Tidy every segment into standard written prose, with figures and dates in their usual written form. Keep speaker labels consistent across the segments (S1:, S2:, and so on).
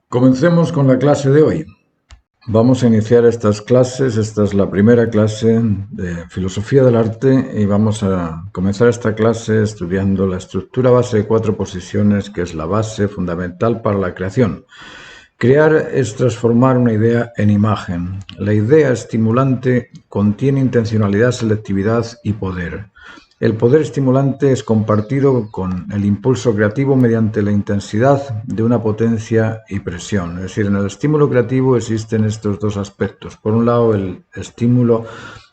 S1: Comencemos con la clase de hoy. Vamos a iniciar estas clases. Esta es la primera clase de Filosofía del Arte y vamos a comenzar esta clase estudiando la estructura base de 4 posiciones, que es la base fundamental para la creación. Crear es transformar una idea en imagen. La idea estimulante contiene intencionalidad, selectividad y poder. El poder estimulante es compartido con el impulso creativo mediante la intensidad de una potencia y presión. Es decir, en el estímulo creativo existen estos dos aspectos. Por un lado, el estímulo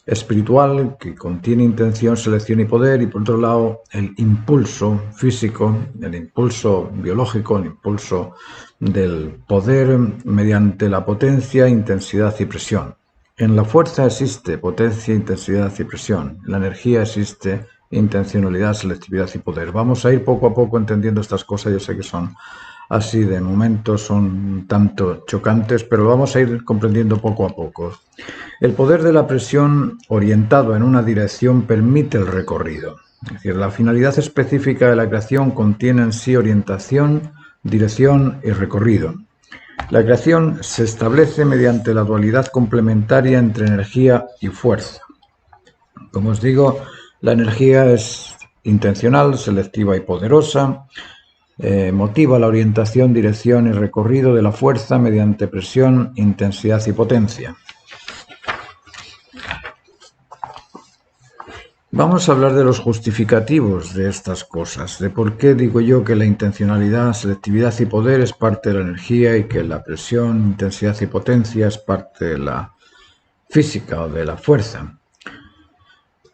S1: espiritual, que contiene intención, selección y poder, y por otro lado, el impulso físico, el impulso biológico, el impulso del poder mediante la potencia, intensidad y presión. En la fuerza existe potencia, intensidad y presión. En la energía existe intencionalidad, selectividad y poder. Vamos a ir poco a poco entendiendo estas cosas. Yo sé que son así, de momento son un tanto chocantes, pero lo vamos a ir comprendiendo poco a poco. El poder de la presión orientado en una dirección permite el recorrido. Es decir, la finalidad específica de la creación contiene en sí orientación, dirección y recorrido. La creación se establece mediante la dualidad complementaria entre energía y fuerza. Como os digo, la energía es intencional, selectiva y poderosa. Motiva la orientación, dirección y recorrido de la fuerza mediante presión, intensidad y potencia. Vamos a hablar de los justificativos de estas cosas, de por qué digo yo que la intencionalidad, selectividad y poder es parte de la energía y que la presión, intensidad y potencia es parte de la física o de la fuerza.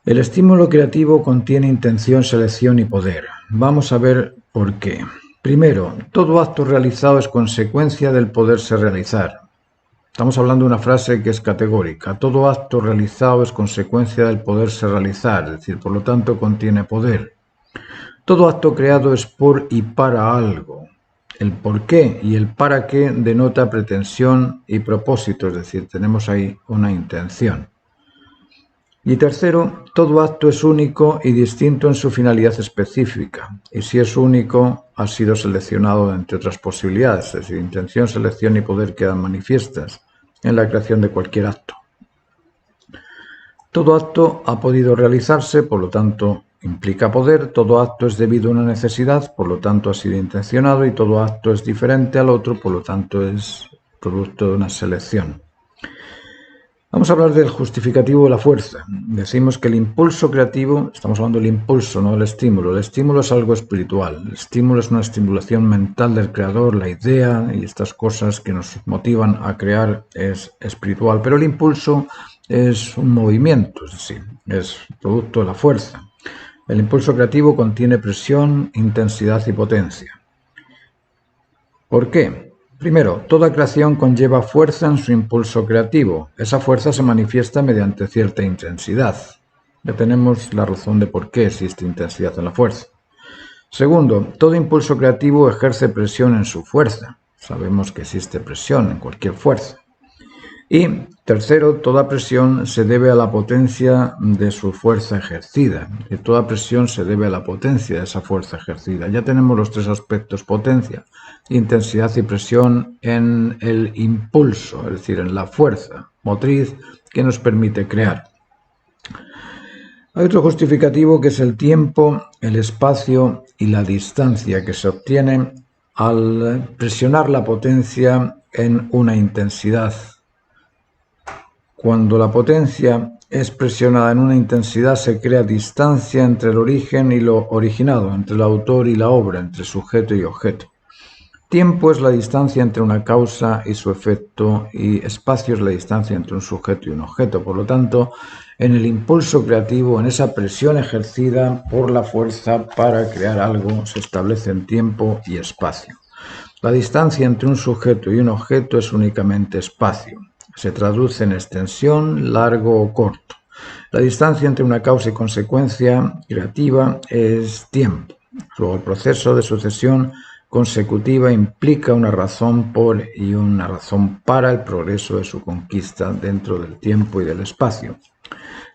S1: El estímulo creativo contiene intención, selección y poder. Vamos a ver por qué. Primero, todo acto realizado es consecuencia del poderse realizar. Estamos hablando de una frase que es categórica. Todo acto realizado es consecuencia del poderse realizar, es decir, por lo tanto contiene poder. Todo acto creado es por y para algo. El por qué y el para qué denota pretensión y propósito, es decir, tenemos ahí una intención. Y tercero, todo acto es único y distinto en su finalidad específica. Y si es único, ha sido seleccionado entre otras posibilidades, es decir, intención, selección y poder quedan manifiestas en la creación de cualquier acto. Todo acto ha podido realizarse, por lo tanto, implica poder. Todo acto es debido a una necesidad, por lo tanto, ha sido intencionado. Y todo acto es diferente al otro, por lo tanto, es producto de una selección. Vamos a hablar del justificativo de la fuerza. Decimos que el impulso creativo, estamos hablando del impulso, no del estímulo. El estímulo es algo espiritual. El estímulo es una estimulación mental del creador, la idea y estas cosas que nos motivan a crear es espiritual. Pero el impulso es un movimiento, es decir, es producto de la fuerza. El impulso creativo contiene presión, intensidad y potencia. ¿Por qué? Primero, toda creación conlleva fuerza en su impulso creativo. Esa fuerza se manifiesta mediante cierta intensidad. Ya tenemos la razón de por qué existe intensidad en la fuerza. Segundo, todo impulso creativo ejerce presión en su fuerza. Sabemos que existe presión en cualquier fuerza. Y tercero, toda presión se debe a la potencia de su fuerza ejercida. Y toda presión se debe a la potencia de esa fuerza ejercida. Ya tenemos los tres aspectos: potencia, intensidad y presión en el impulso, es decir, en la fuerza motriz que nos permite crear. Hay otro justificativo que es el tiempo, el espacio y la distancia que se obtiene al presionar la potencia en una intensidad. Cuando la potencia es presionada en una intensidad, se crea distancia entre el origen y lo originado, entre el autor y la obra, entre sujeto y objeto. Tiempo es la distancia entre una causa y su efecto, y espacio es la distancia entre un sujeto y un objeto. Por lo tanto, en el impulso creativo, en esa presión ejercida por la fuerza para crear algo, se establecen tiempo y espacio. La distancia entre un sujeto y un objeto es únicamente espacio. Se traduce en extensión, largo o corto. La distancia entre una causa y consecuencia creativa es tiempo. Luego, el proceso de sucesión consecutiva implica una razón por y una razón para el progreso de su conquista dentro del tiempo y del espacio.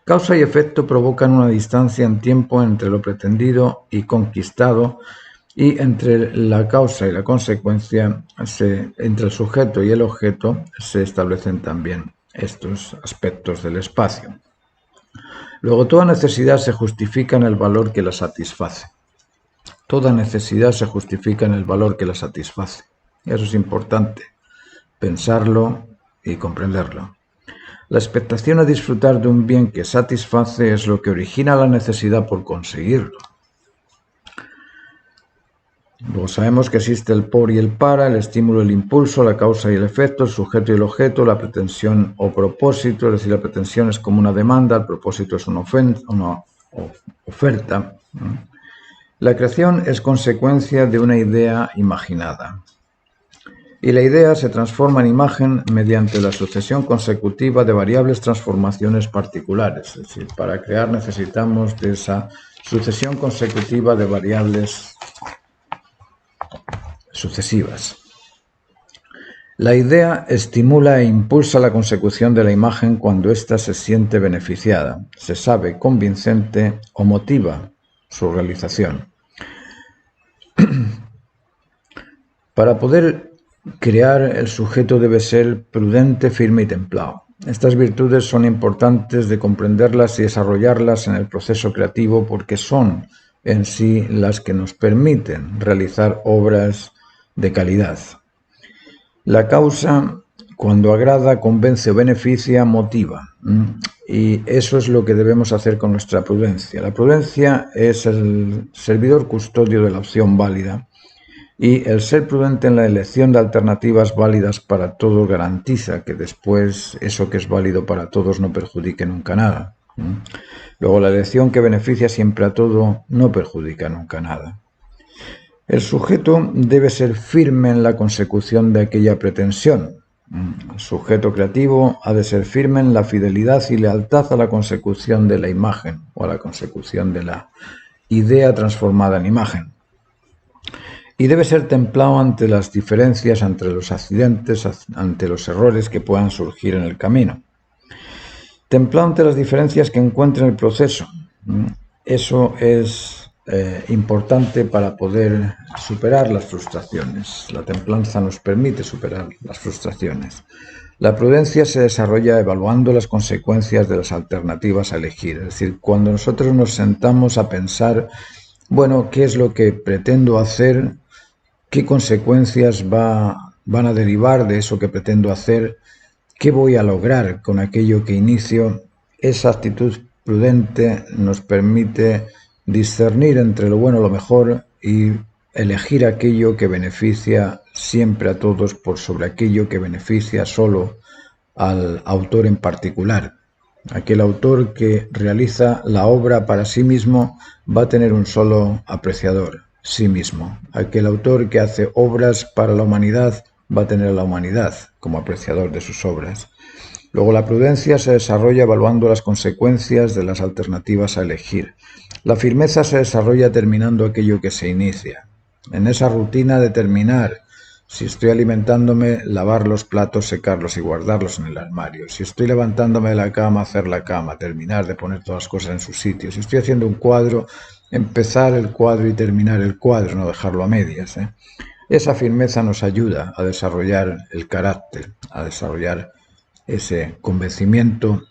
S1: Causa y efecto provocan una distancia en tiempo entre lo pretendido y conquistado, y entre la causa y la consecuencia, entre el sujeto y el objeto, se establecen también estos aspectos del espacio. Luego, toda necesidad se justifica en el valor que la satisface. Toda necesidad se justifica en el valor que la satisface. Eso es importante, pensarlo y comprenderlo. La expectación a disfrutar de un bien que satisface es lo que origina la necesidad por conseguirlo. Luego sabemos que existe el por y el para, el estímulo y el impulso, la causa y el efecto, el sujeto y el objeto, la pretensión o propósito, es decir, la pretensión es como una demanda, el propósito es una oferta. La creación es consecuencia de una idea imaginada. Y la idea se transforma en imagen mediante la sucesión consecutiva de variables transformaciones particulares. Es decir, para crear necesitamos de esa sucesión consecutiva de variables sucesivas. La idea estimula e impulsa la consecución de la imagen cuando ésta se siente beneficiada, se sabe convincente o motiva su realización. Para poder crear, el sujeto debe ser prudente, firme y templado. Estas virtudes son importantes de comprenderlas y desarrollarlas en el proceso creativo porque son en sí las que nos permiten realizar obras de calidad. La causa, cuando agrada, convence o beneficia, motiva. Y eso es lo que debemos hacer con nuestra prudencia. La prudencia es el servidor custodio de la opción válida. Y el ser prudente en la elección de alternativas válidas para todos garantiza que después eso que es válido para todos no perjudique nunca nada. Luego, la elección que beneficia siempre a todo no perjudica nunca nada. El sujeto debe ser firme en la consecución de aquella pretensión. El sujeto creativo ha de ser firme en la fidelidad y lealtad a la consecución de la imagen o a la consecución de la idea transformada en imagen. Y debe ser templado ante las diferencias, ante los accidentes, ante los errores que puedan surgir en el camino. Templado ante las diferencias que encuentre en el proceso. Eso es importante para poder superar las frustraciones. La templanza nos permite superar las frustraciones. La prudencia se desarrolla evaluando las consecuencias de las alternativas a elegir. Es decir, cuando nosotros nos sentamos a pensar, bueno, ¿qué es lo que pretendo hacer? ¿Qué consecuencias van a derivar de eso que pretendo hacer? ¿Qué voy a lograr con aquello que inicio? Esa actitud prudente nos permite discernir entre lo bueno y lo mejor y elegir aquello que beneficia siempre a todos por sobre aquello que beneficia solo al autor en particular. Aquel autor que realiza la obra para sí mismo va a tener un solo apreciador, sí mismo. Aquel autor que hace obras para la humanidad va a tener a la humanidad como apreciador de sus obras. Luego, la prudencia se desarrolla evaluando las consecuencias de las alternativas a elegir. La firmeza se desarrolla terminando aquello que se inicia. En esa rutina de terminar, si estoy alimentándome, lavar los platos, secarlos y guardarlos en el armario. Si estoy levantándome de la cama, hacer la cama, terminar de poner todas las cosas en su sitio. Si estoy haciendo un cuadro, empezar el cuadro y terminar el cuadro, no dejarlo a medias. Esa firmeza nos ayuda a desarrollar el carácter, a desarrollar ese convencimiento,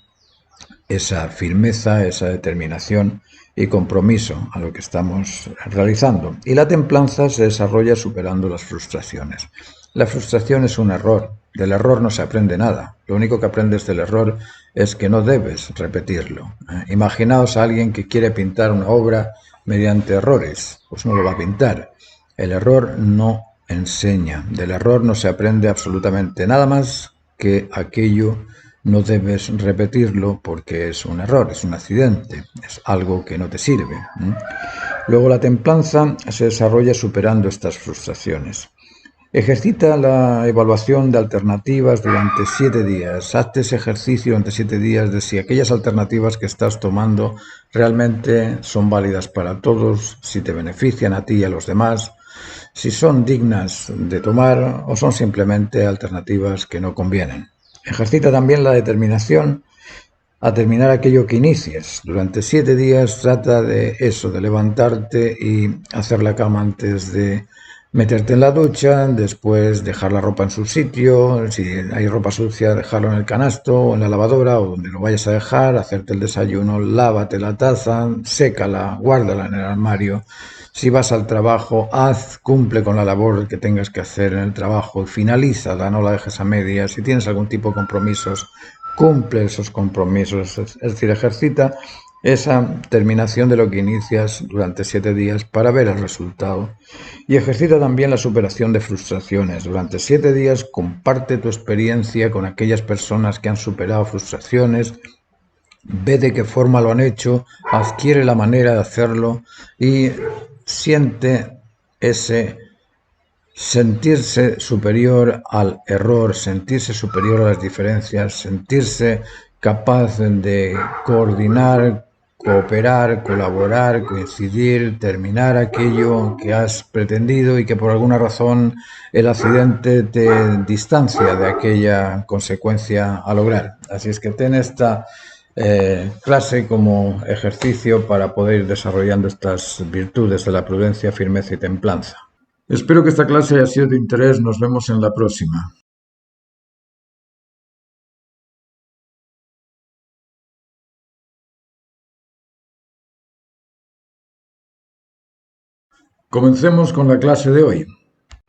S1: esa firmeza, esa determinación y compromiso a lo que estamos realizando. Y la templanza se desarrolla superando las frustraciones. La frustración es un error. Del error no se aprende nada. Lo único que aprendes del error es que no debes repetirlo. Imaginaos a alguien que quiere pintar una obra mediante errores. Pues no lo va a pintar. El error no enseña. Del error no se aprende absolutamente nada más que aquello. No debes repetirlo porque es un error, es un accidente, es algo que no te sirve. Luego, la templanza se desarrolla superando estas frustraciones. Ejercita la evaluación de alternativas durante 7 días. Hazte ese ejercicio durante 7 días de si aquellas alternativas que estás tomando realmente son válidas para todos, si te benefician a ti y a los demás, si son dignas de tomar o son simplemente alternativas que no convienen. Ejercita también la determinación a terminar aquello que inicies. Durante 7 días trata de eso, de levantarte y hacer la cama antes de meterte en la ducha, después dejar la ropa en su sitio, si hay ropa sucia dejarlo en el canasto o en la lavadora o donde lo vayas a dejar, hacerte el desayuno, lávate la taza, sécala, guárdala en el armario. Si vas al trabajo, cumple con la labor que tengas que hacer en el trabajo, finalízala, no la dejes a medias. Si tienes algún tipo de compromisos, cumple esos compromisos, es decir, ejercita esa terminación de lo que inicias durante 7 días para ver el resultado. Y ejercita también la superación de frustraciones. Durante 7 días comparte tu experiencia con aquellas personas que han superado frustraciones, ve de qué forma lo han hecho, adquiere la manera de hacerlo y siente ese sentirse superior al error, sentirse superior a las diferencias, sentirse capaz de coordinar, cooperar, colaborar, coincidir, terminar aquello que has pretendido y que por alguna razón el accidente te distancia de aquella consecuencia a lograr. Así es que ten esta clase como ejercicio para poder ir desarrollando estas virtudes de la prudencia, firmeza y templanza. Espero que esta clase haya sido de interés. Nos vemos en la próxima. Comencemos con la clase de hoy.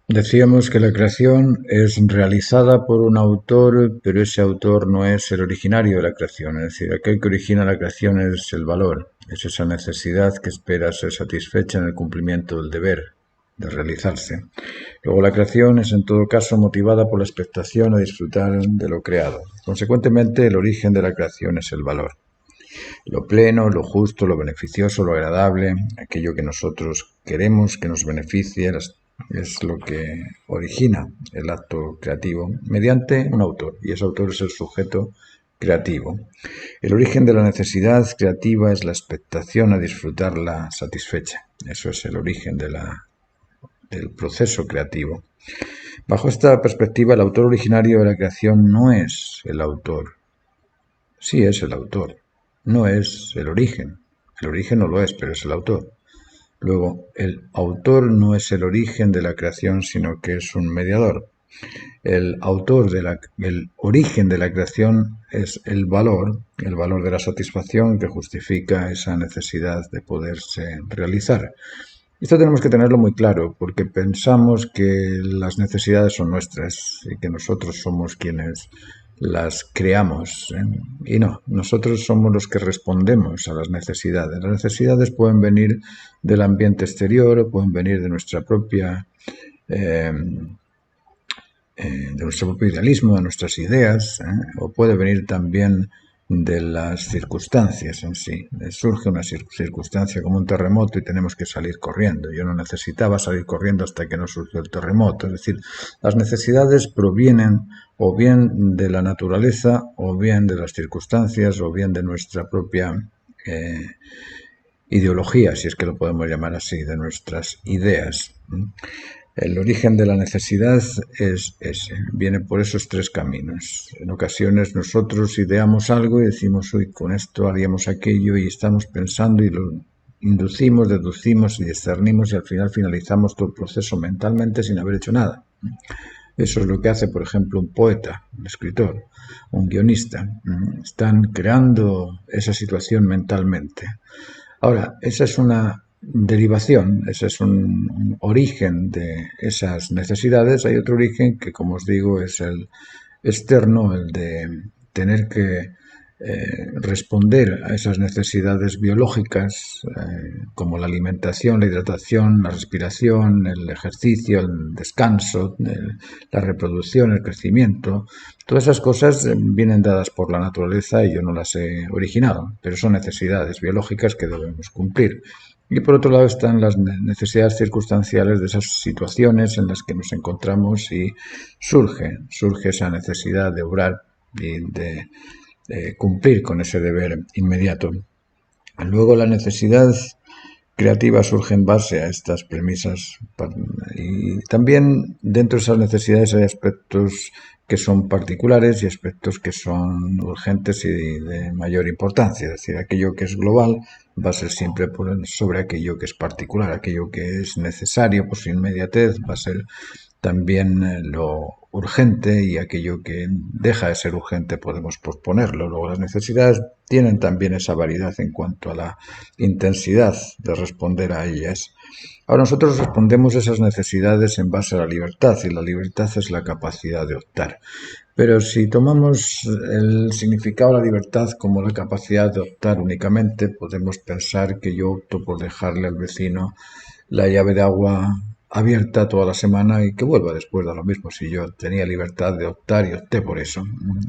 S1: Decíamos que la creación es realizada por un autor, pero ese autor no es el originario de la creación, es decir, aquel que origina la creación es el valor, es esa necesidad que espera ser satisfecha en el cumplimiento del deber de realizarse. Luego la creación es en todo caso motivada por la expectación a disfrutar de lo creado. Consecuentemente, el origen de la creación es el valor. Lo pleno, lo justo, lo beneficioso, lo agradable, aquello que nosotros queremos que nos beneficie, es lo que origina el acto creativo mediante un autor, y ese autor es el sujeto creativo. El origen de la necesidad creativa es la expectación a disfrutarla satisfecha. Eso es el origen del proceso creativo. Bajo esta perspectiva, el autor originario de la creación no es el autor. Sí es el autor, no es el origen. El origen no lo es, pero es el autor. Luego, el autor no es el origen de la creación, sino que es un mediador. El origen de la creación es el valor de la satisfacción que justifica esa necesidad de poderse realizar. Esto tenemos que tenerlo muy claro, porque pensamos que las necesidades son nuestras y que nosotros somos quienes las creamos, ¿eh? Y no, nosotros somos los que respondemos a las necesidades. Las necesidades pueden venir del ambiente exterior, pueden venir de nuestra propia de nuestro propio idealismo, de nuestras ideas, o puede venir también de las circunstancias en sí. Surge una circunstancia como un terremoto y tenemos que salir corriendo. Yo no necesitaba salir corriendo hasta que no surgió el terremoto. Es decir, las necesidades provienen o bien de la naturaleza, o bien de las circunstancias, o bien de nuestra propia ideología, si es que lo podemos llamar así, de nuestras ideas. El origen de la necesidad es ese, viene por esos 3 caminos. En ocasiones nosotros ideamos algo y decimos, uy, con esto haríamos aquello, y estamos pensando y lo inducimos, deducimos y discernimos, y al final finalizamos todo el proceso mentalmente sin haber hecho nada. Eso es lo que hace, por ejemplo, un poeta, un escritor, un guionista. Están creando esa situación mentalmente. Ahora, esa es una derivación, ese es un origen de esas necesidades. Hay otro origen que, como os digo, es el externo, el de tener que responder a esas necesidades biológicas, como la alimentación, la hidratación, la respiración, el ejercicio, el descanso, la reproducción, el crecimiento. Todas esas cosas vienen dadas por la naturaleza y yo no las he originado, pero son necesidades biológicas que debemos cumplir. Y por otro lado están las necesidades circunstanciales de esas situaciones en las que nos encontramos y surge esa necesidad de obrar y de cumplir con ese deber inmediato. Luego la necesidad creativa surge en base a estas premisas y también dentro de esas necesidades hay aspectos que son particulares y aspectos que son urgentes y de mayor importancia. Es decir, aquello que es global va a ser siempre sobre aquello que es particular, aquello que es necesario por su inmediatez va a ser también lo urgente y aquello que deja de ser urgente podemos posponerlo. Luego las necesidades tienen también esa variedad en cuanto a la intensidad de responder a ellas. Ahora nosotros respondemos a esas necesidades en base a la libertad y la libertad es la capacidad de optar. Pero si tomamos el significado de la libertad como la capacidad de optar únicamente, podemos pensar que yo opto por dejarle al vecino la llave de agua abierta toda la semana y que vuelva después de lo mismo si yo tenía libertad de optar y opté por eso.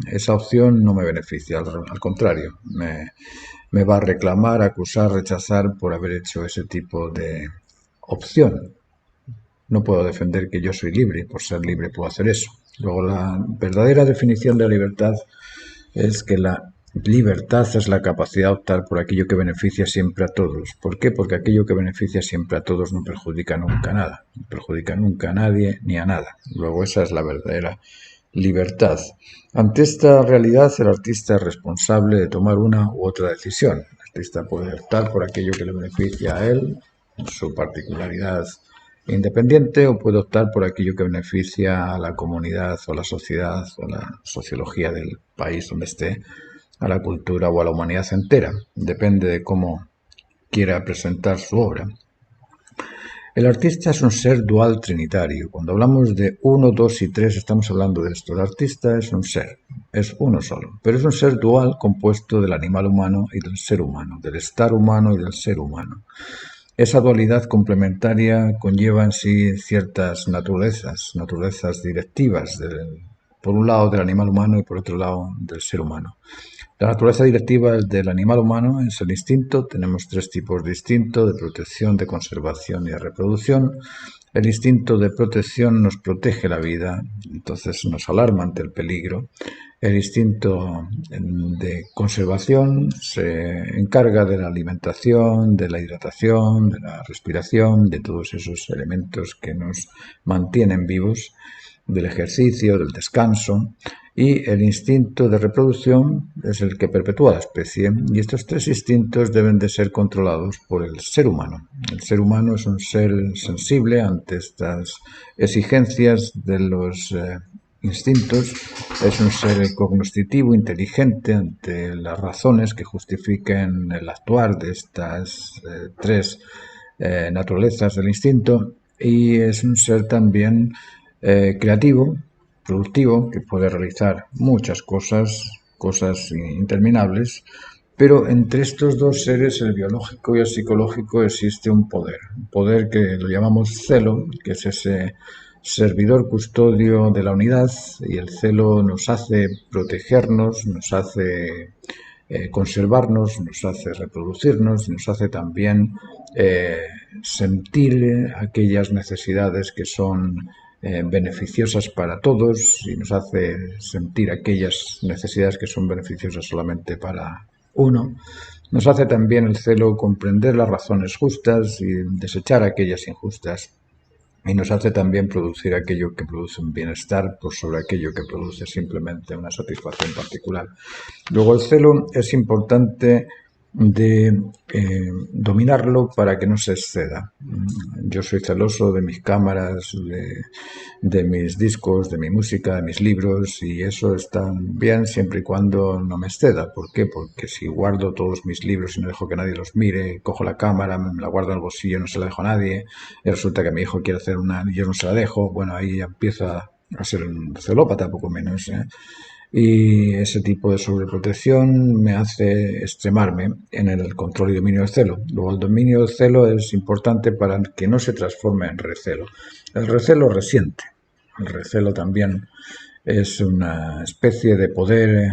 S1: Esa opción no me beneficia, al contrario, me va a reclamar, acusar, rechazar por haber hecho ese tipo de opción. No puedo defender que yo soy libre y por ser libre puedo hacer eso. Luego, la verdadera definición de la libertad es que la libertad es la capacidad de optar por aquello que beneficia siempre a todos. ¿Por qué? Porque aquello que beneficia siempre a todos no perjudica nunca a nada, no perjudica nunca a nadie ni a nada. Luego esa es la verdadera libertad. Ante esta realidad el artista es responsable de tomar una u otra decisión. El artista puede optar por aquello que le beneficia a él, su particularidad independiente, o puede optar por aquello que beneficia a la comunidad o la sociedad o la sociología del país donde esté, a la cultura o a la humanidad entera. Depende de cómo quiera presentar su obra. El artista es un ser dual trinitario. Cuando hablamos de uno, dos y tres estamos hablando de esto. El artista es un ser, es uno solo, pero es un ser dual compuesto del animal humano y del ser humano, del estar humano y del ser humano. Esa dualidad complementaria conlleva en sí ciertas naturalezas directivas, por un lado del animal humano y por otro lado del ser humano. La naturaleza directiva del animal humano es el instinto. Tenemos tres tipos de instinto: de protección, de conservación y de reproducción. El instinto de protección nos protege la vida, entonces nos alarma ante el peligro. El instinto de conservación se encarga de la alimentación, de la hidratación, de la respiración, de todos esos elementos que nos mantienen vivos, del ejercicio, del descanso. Y el instinto de reproducción es el que perpetúa la especie, y estos tres instintos deben de ser controlados por el ser humano. El ser humano es un ser sensible ante estas exigencias de los instintos, es un ser cognoscitivo, inteligente ante las razones que justifiquen el actuar de estas tres naturalezas del instinto, y es un ser también creativo, productivo, que puede realizar muchas cosas interminables, pero entre estos dos seres, el biológico y el psicológico, existe un poder que lo llamamos celo, que es ese servidor custodio de la unidad, y el celo nos hace protegernos, nos hace conservarnos, nos hace reproducirnos, nos hace también sentir aquellas necesidades que son beneficiosas para todos, y nos hace sentir aquellas necesidades que son beneficiosas solamente para uno. Nos hace también el celo comprender las razones justas y desechar aquellas injustas, y nos hace también producir aquello que produce un bienestar por sobre aquello que produce simplemente una satisfacción particular. Luego el celo es importante de dominarlo para que no se exceda. Yo soy celoso de mis cámaras, de mis discos, de mi música, de mis libros, y eso está bien siempre y cuando no me exceda. ¿Por qué? Porque si guardo todos mis libros y no dejo que nadie los mire, cojo la cámara, me la guardo en el bolsillo, no se la dejo a nadie, y resulta que mi hijo quiere hacer una y yo no se la dejo, bueno, ahí empieza a ser un celópata, poco menos, y ese tipo de sobreprotección me hace extremarme en el control y dominio del celo. Luego, el dominio del celo es importante para que no se transforme en recelo. El recelo resiente. El recelo también es una especie de poder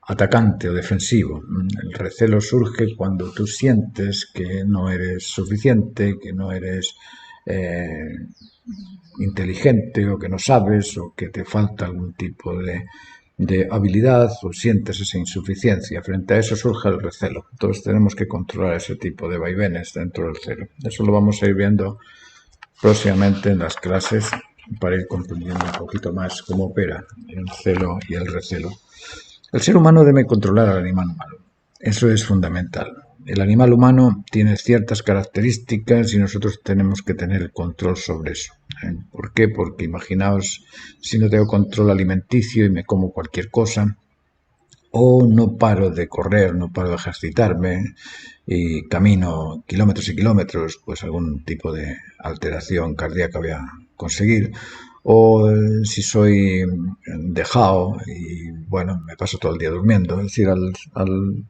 S1: atacante o defensivo. El recelo surge cuando tú sientes que no eres suficiente, que no eres inteligente, o que no sabes, o que te falta algún tipo de de habilidad o sientes esa insuficiencia. Frente a eso surge el recelo. Entonces tenemos que controlar ese tipo de vaivenes dentro del celo. Eso lo vamos a ir viendo próximamente en las clases para ir comprendiendo un poquito más cómo opera el celo y el recelo. El ser humano debe controlar al animal humano. Eso es fundamental. El animal humano tiene ciertas características y nosotros tenemos que tener el control sobre eso. ¿Por qué? Porque imaginaos si no tengo control alimenticio y me como cualquier cosa, o no paro de correr, no paro de ejercitarme y camino kilómetros y kilómetros, pues algún tipo de alteración cardíaca voy a conseguir. O si soy dejado y bueno, me paso todo el día durmiendo. Es decir, al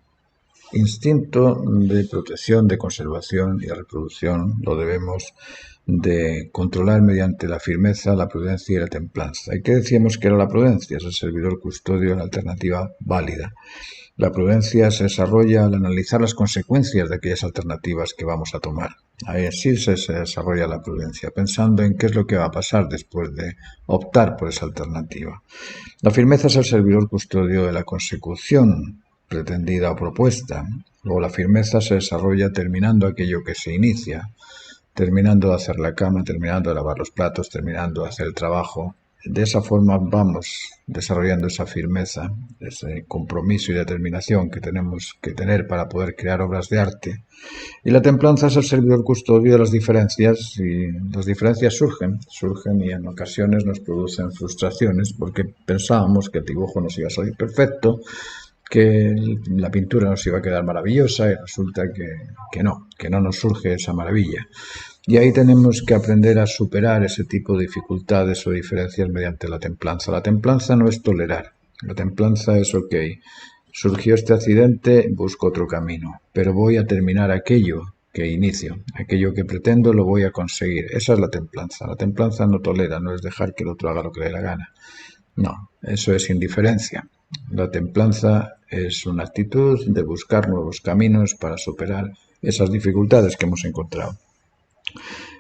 S1: instinto de protección, de conservación y de reproducción lo debemos de controlar mediante la firmeza, la prudencia y la templanza. ¿Y qué decíamos que era la prudencia? Es el servidor custodio de la alternativa válida. La prudencia se desarrolla al analizar las consecuencias de aquellas alternativas que vamos a tomar. Ahí sí se desarrolla la prudencia, pensando en qué es lo que va a pasar después de optar por esa alternativa. La firmeza es el servidor custodio de la consecución pretendida o propuesta. Luego la firmeza se desarrolla terminando aquello que se inicia, terminando de hacer la cama, terminando de lavar los platos, terminando de hacer el trabajo. De esa forma vamos desarrollando esa firmeza, ese compromiso y determinación que tenemos que tener para poder crear obras de arte. Y la templanza es el servidor custodio de las diferencias, y las diferencias surgen y en ocasiones nos producen frustraciones porque pensábamos que el dibujo nos iba a salir perfecto, que la pintura nos iba a quedar maravillosa y resulta que no nos surge esa maravilla. Y ahí tenemos que aprender a superar ese tipo de dificultades o diferencias mediante la templanza. La templanza no es tolerar, la templanza es ok, surgió este accidente, busco otro camino, pero voy a terminar aquello que inicio, aquello que pretendo lo voy a conseguir. Esa es la templanza. La templanza no tolera, no es dejar que el otro haga lo que le dé la gana. No, eso es indiferencia. La templanza es una actitud de buscar nuevos caminos para superar esas dificultades que hemos encontrado.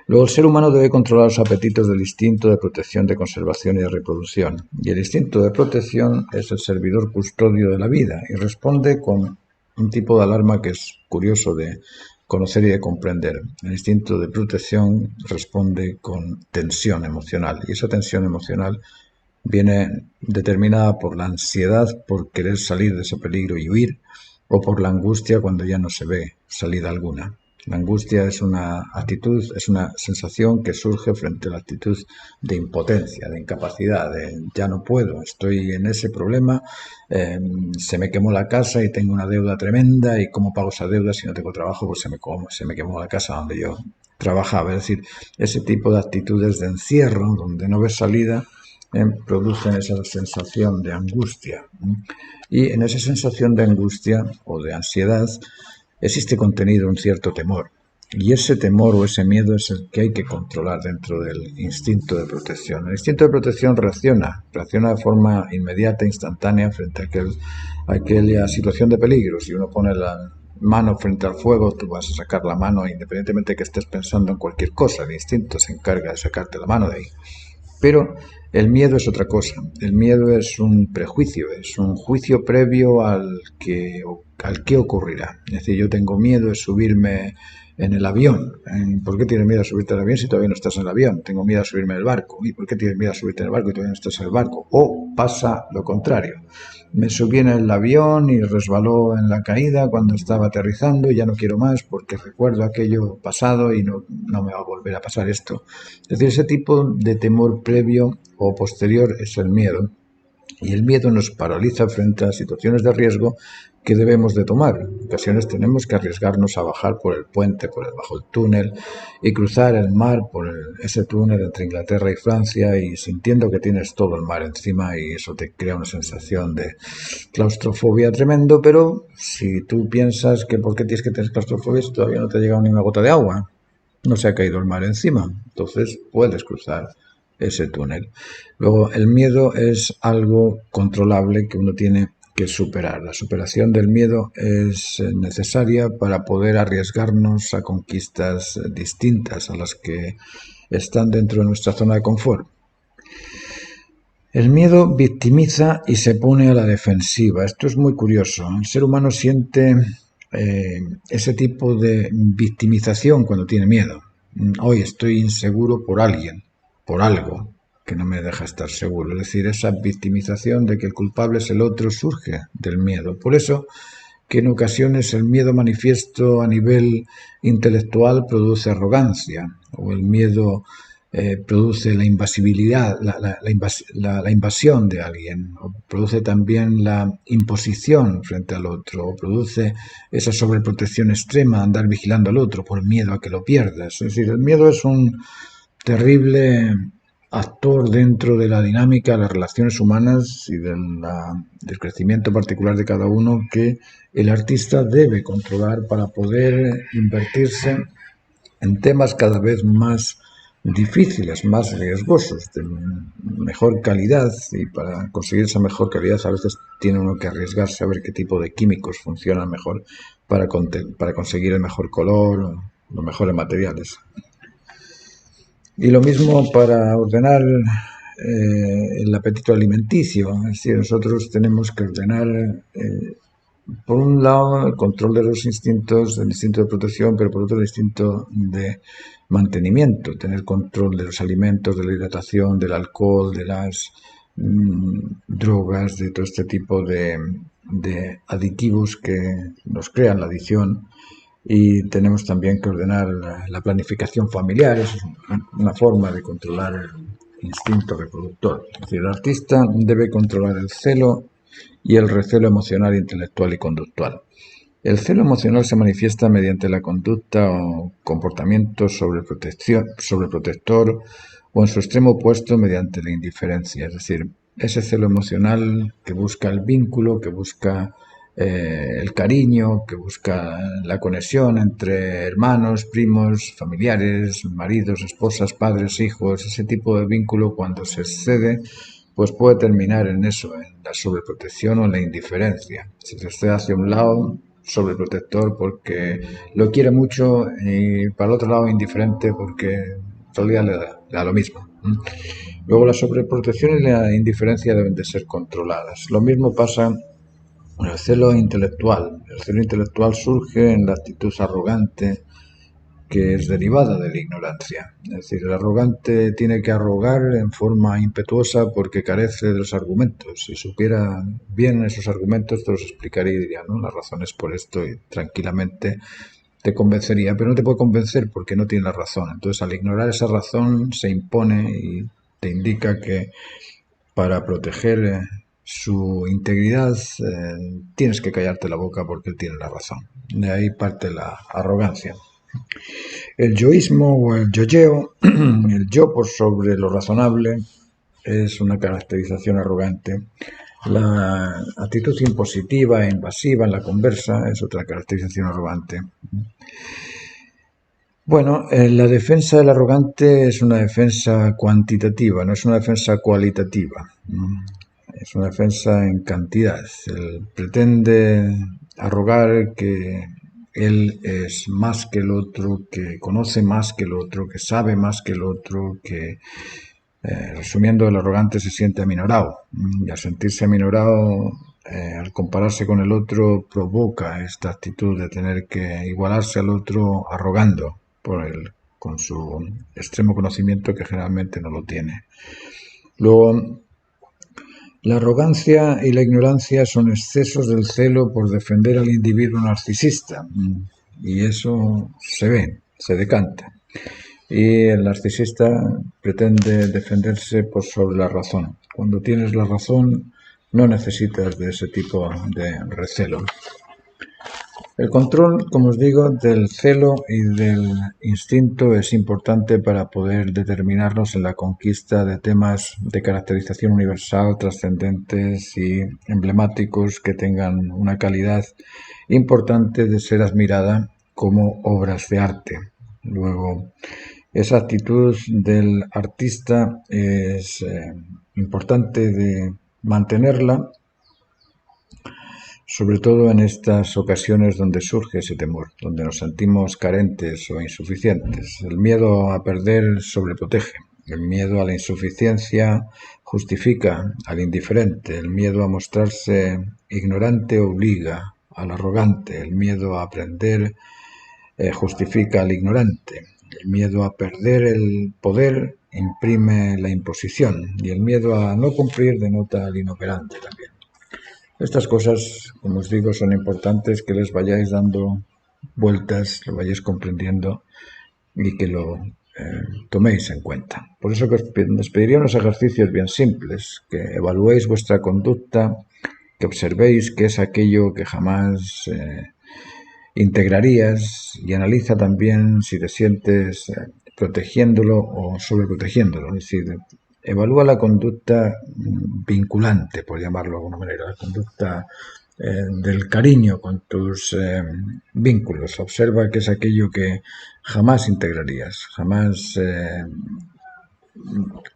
S1: Luego, el ser humano debe controlar los apetitos del instinto de protección, de conservación y de reproducción. Y el instinto de protección es el servidor custodio de la vida y responde con un tipo de alarma que es curioso de conocer y de comprender. El instinto de protección responde con tensión emocional y esa tensión emocional viene determinada por la ansiedad por querer salir de ese peligro y huir, o por la angustia cuando ya no se ve salida alguna. La angustia es una actitud, es una sensación que surge frente a la actitud de impotencia, de incapacidad, de ya no puedo, estoy en ese problema, se me quemó la casa y tengo una deuda tremenda y cómo pago esa deuda si no tengo trabajo, pues se me quemó la casa donde yo trabajaba. Es decir, ese tipo de actitudes de encierro donde no ves salida producen esa sensación de angustia. Y en esa sensación de angustia o de ansiedad existe contenido un cierto temor. Y ese temor o ese miedo es el que hay que controlar dentro del instinto de protección. El instinto de protección reacciona de forma inmediata, instantánea frente a aquella situación de peligro. Si uno pone la mano frente al fuego, tú vas a sacar la mano independientemente de que estés pensando en cualquier cosa. El instinto se encarga de sacarte la mano de ahí. Pero el miedo es otra cosa. El miedo es un prejuicio, es un juicio previo al que ocurrirá. Es decir, yo tengo miedo de subirme en el avión. ¿Por qué tienes miedo a subirte al avión si todavía no estás en el avión? Tengo miedo a subirme en el barco. ¿Y por qué tienes miedo a subirte en el barco y todavía no estás en el barco? O pasa lo contrario. Me subí en el avión y resbaló en la caída cuando estaba aterrizando y ya no quiero más porque recuerdo aquello pasado y no me va a volver a pasar esto. Es decir, ese tipo de temor previo o posterior es el miedo. Y el miedo nos paraliza frente a situaciones de riesgo que debemos de tomar. En ocasiones tenemos que arriesgarnos a bajar por el puente, bajo el túnel y cruzar el mar por ese túnel entre Inglaterra y Francia y sintiendo que tienes todo el mar encima y eso te crea una sensación de claustrofobia tremendo, pero si tú piensas que por qué tienes que tener claustrofobia si todavía no te ha llegado ni una gota de agua, no se ha caído el mar encima, entonces puedes cruzar ese túnel. Luego, el miedo es algo controlable que uno tiene que superar. La superación del miedo es necesaria para poder arriesgarnos a conquistas distintas a las que están dentro de nuestra zona de confort. El miedo victimiza y se pone a la defensiva. Esto es muy curioso. El ser humano siente ese tipo de victimización cuando tiene miedo. Hoy estoy inseguro por alguien, por algo que no me deja estar seguro. Es decir, esa victimización de que el culpable es el otro surge del miedo. Por eso que en ocasiones el miedo manifiesto a nivel intelectual produce arrogancia, o el miedo produce la invasibilidad, la invasión de alguien, o produce también la imposición frente al otro, o produce esa sobreprotección extrema, andar vigilando al otro por miedo a que lo pierdas. Es decir, el miedo es un terrible actor dentro de la dinámica de las relaciones humanas y del crecimiento particular de cada uno que el artista debe controlar para poder invertirse en temas cada vez más difíciles, más riesgosos, de mejor calidad, y para conseguir esa mejor calidad a veces tiene uno que arriesgarse a ver qué tipo de químicos funcionan mejor para conseguir el mejor color, los mejores materiales. Y lo mismo para ordenar el apetito alimenticio. Es decir, nosotros tenemos que ordenar, por un lado, el control de los instintos, el instinto de protección, pero por otro, el instinto de mantenimiento, tener control de los alimentos, de la hidratación, del alcohol, de las drogas, de todo este tipo de aditivos que nos crean la adicción. Y tenemos también que ordenar la planificación familiar, es una forma de controlar el instinto reproductor. Es decir, el artista debe controlar el celo y el recelo emocional, intelectual y conductual. El celo emocional se manifiesta mediante la conducta o comportamiento sobreprotector, o en su extremo opuesto mediante la indiferencia. Es decir, ese celo emocional que busca el vínculo, que busca el cariño, que busca la conexión entre hermanos, primos, familiares, maridos, esposas, padres, hijos. Ese tipo de vínculo, cuando se excede, pues puede terminar en eso, en la sobreprotección o en la indiferencia. Si se excede hacia un lado, sobreprotector porque lo quiere mucho, y para el otro lado indiferente porque todo el día le da lo mismo. Luego, la sobreprotección y la indiferencia deben de ser controladas. Lo mismo pasa con el celo intelectual. El celo intelectual surge en la actitud arrogante, que es derivada de la ignorancia. Es decir, el arrogante tiene que arrogar en forma impetuosa porque carece de los argumentos. Si supiera bien esos argumentos, te los explicaría y diría, ¿no?, las razones por esto, y tranquilamente te convencería, pero no te puede convencer porque no tiene la razón. Entonces, al ignorar esa razón, se impone y te indica que para proteger su integridad tienes que callarte la boca porque él tiene la razón. De ahí parte la arrogancia. El yoísmo o el yoyeo, el yo por sobre lo razonable, es una caracterización arrogante. La actitud impositiva e invasiva en la conversa es otra caracterización arrogante. Bueno, la defensa del arrogante es una defensa cuantitativa, no es una defensa cualitativa. Es una defensa en cantidad. Él pretende arrogar que él es más que el otro, que conoce más que el otro, que sabe más que el otro, que, resumiendo, el arrogante se siente aminorado. Y al sentirse aminorado, al compararse con el otro, provoca esta actitud de tener que igualarse al otro arrogando con su extremo conocimiento, que generalmente no lo tiene. Luego, la arrogancia y la ignorancia son excesos del celo por defender al individuo narcisista, y eso se ve, se decanta. Y el narcisista pretende defenderse por sobre la razón. Cuando tienes la razón, no necesitas de ese tipo de recelo. El control, como os digo, del celo y del instinto es importante para poder determinarnos en la conquista de temas de caracterización universal, trascendentes y emblemáticos, que tengan una calidad importante de ser admirada como obras de arte. Luego, esa actitud del artista es importante de mantenerla, sobre todo en estas ocasiones donde surge ese temor, donde nos sentimos carentes o insuficientes. El miedo a perder sobreprotege, El miedo a la insuficiencia justifica al indiferente. El miedo a mostrarse ignorante obliga al arrogante. El miedo a aprender justifica al ignorante. El miedo a perder el poder imprime la imposición. Y el miedo a no cumplir denota al inoperante también. Estas cosas, como os digo, son importantes que les vayáis dando vueltas, lo vayáis comprendiendo y que lo toméis en cuenta. Por eso que os pediría unos ejercicios bien simples, que evaluéis vuestra conducta, que observéis qué es aquello que jamás integrarías y analiza también si te sientes protegiéndolo o sobreprotegiéndolo. Es decir, evalúa la conducta vinculante, por llamarlo de alguna manera, la conducta del cariño con tus vínculos. Observa qué es aquello que jamás integrarías, jamás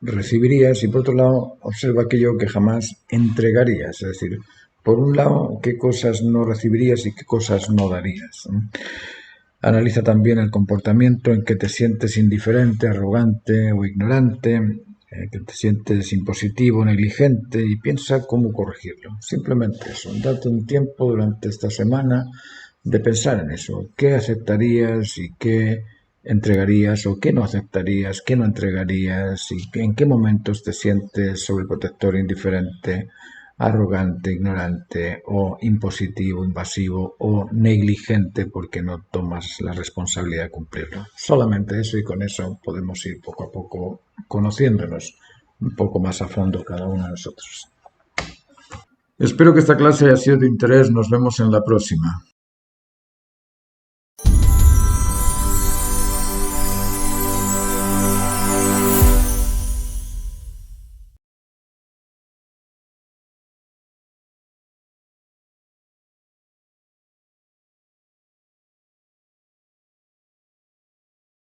S1: recibirías, y por otro lado observa aquello que jamás entregarías, es decir, por un lado qué cosas no recibirías y qué cosas no darías. Analiza también el comportamiento en que te sientes indiferente, arrogante o ignorante, que te sientes impositivo, negligente, y piensa cómo corregirlo. Simplemente eso, date un tiempo durante esta semana de pensar en eso, qué aceptarías y qué entregarías o qué no aceptarías, qué no entregarías y en qué momentos te sientes sobreprotector, indiferente, arrogante, ignorante o impositivo, invasivo o negligente porque no tomas la responsabilidad de cumplirlo. Solamente eso, y con eso podemos ir poco a poco conociéndonos un poco más a fondo cada uno de nosotros. Espero que esta clase haya sido de interés. Nos vemos en la próxima.